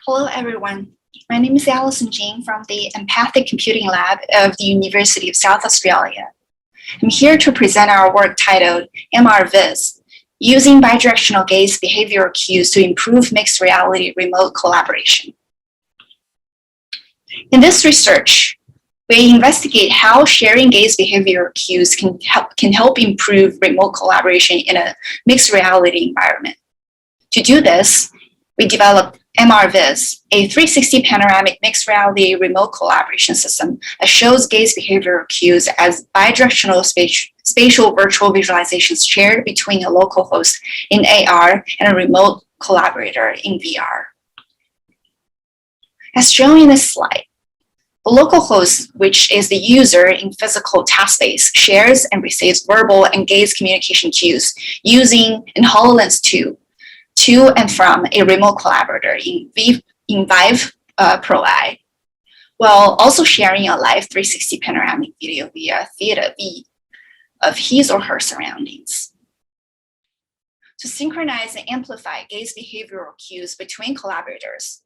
Hello, everyone. My name is Alison Jing from the Empathic Computing Lab of the University of South Australia. I'm here to present our work titled MRVIS, Using Bidirectional Gaze Behavioral Cues to Improve Mixed Reality Remote Collaboration. In this research, we investigate how sharing gaze behavioral cues can help improve remote collaboration in a mixed reality environment. To do this, we developed MRVIS, a 360 panoramic mixed reality remote collaboration system that shows gaze behavioral cues as bidirectional spatial virtual visualizations shared between a local host in AR and a remote collaborator in VR. As shown in this slide, the local host, which is the user in physical task space, shares and receives verbal and gaze communication cues using in HoloLens 2 to and from a remote collaborator in Vive Pro Eye, while also sharing a live 360 panoramic video via Theta V of his or her surroundings. To synchronize and amplify gaze behavioral cues between collaborators,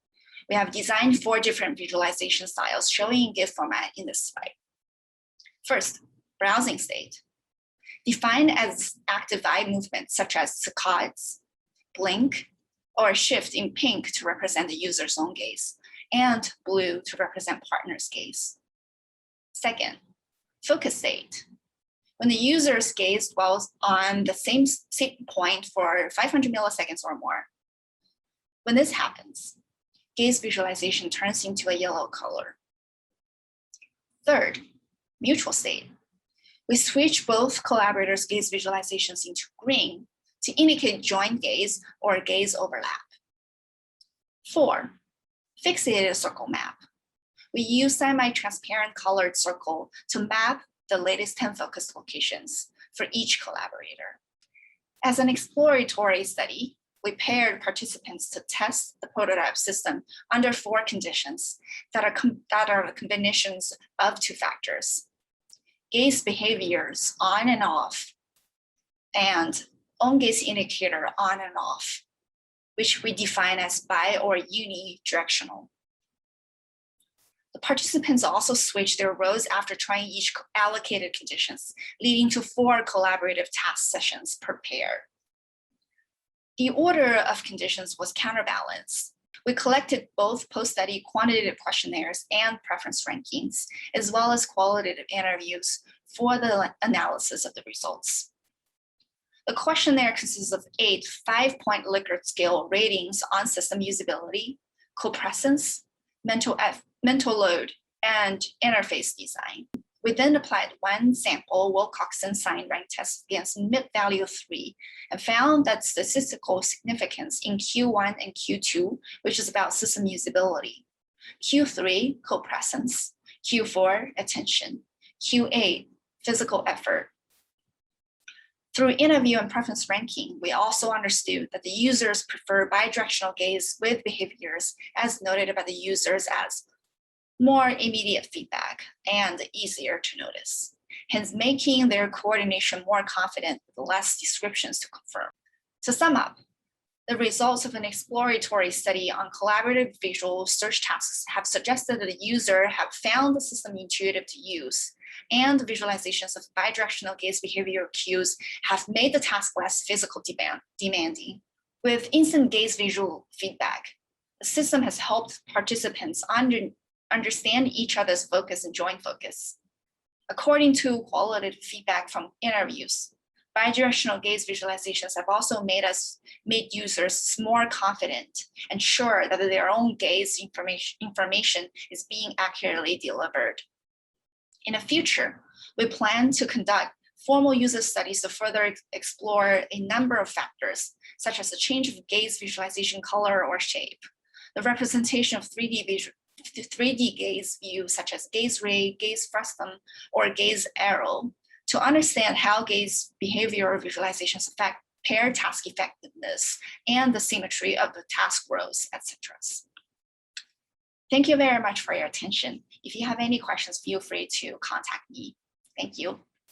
we have designed 4 different visualization styles shown in GIF format in this slide. First, browsing state, defined as active eye movements such as saccades, blink, or a shift in pink to represent the user's own gaze, and blue to represent partner's gaze. Second, focus state. When the user's gaze dwells on the same point for 500 milliseconds or more. When this happens, gaze visualization turns into a yellow color. Third, mutual state. We switch both collaborators' gaze visualizations into green to indicate joint gaze or gaze overlap. 4, fixated circle map. We use semi-transparent colored circle to map the latest 10 focus locations for each collaborator. As an exploratory study, we paired participants to test the prototype system under 4 conditions that are combinations of 2 factors: gaze behaviors on and off, and on gaze indicator on and off, which we define as bi or unidirectional. The participants also switched their roles after trying each allocated conditions, leading to 4 collaborative task sessions per pair. The order of conditions was counterbalanced. We collected both post-study quantitative questionnaires and preference rankings, as well as qualitative interviews for the analysis of the results. The questionnaire consists of 8 5-point Likert scale ratings on system usability, co-presence, mental load, and interface design. We then applied 1 sample Wilcoxon sign rank test against mid-value of 3 and found that statistical significance in Q1 and Q2, which is about system usability, Q3, co-presence, Q4, attention, Q8, physical effort. Through interview and preference ranking, we also understood that the users prefer bidirectional gaze with behaviors as noted by the users as more immediate feedback and easier to notice, hence making their coordination more confident with less descriptions to confirm. To sum up, the results of an exploratory study on collaborative visual search tasks have suggested that the user have found the system intuitive to use, and visualizations of bidirectional gaze behavioral cues have made the task less physical demanding. With instant gaze visual feedback, the system has helped participants understand each other's focus and joint focus. According to qualitative feedback from interviews, bidirectional gaze visualizations have also made users more confident and sure that their own gaze information is being accurately delivered. In the future, we plan to conduct formal user studies to further explore a number of factors, such as the change of gaze visualization color or shape, the representation of 3D gaze views such as gaze ray, gaze frustum, or gaze arrow, to understand how gaze behavioral visualizations affect pair task effectiveness and the symmetry of the task rows, etc. Thank you very much for your attention. If you have any questions, feel free to contact me. Thank you.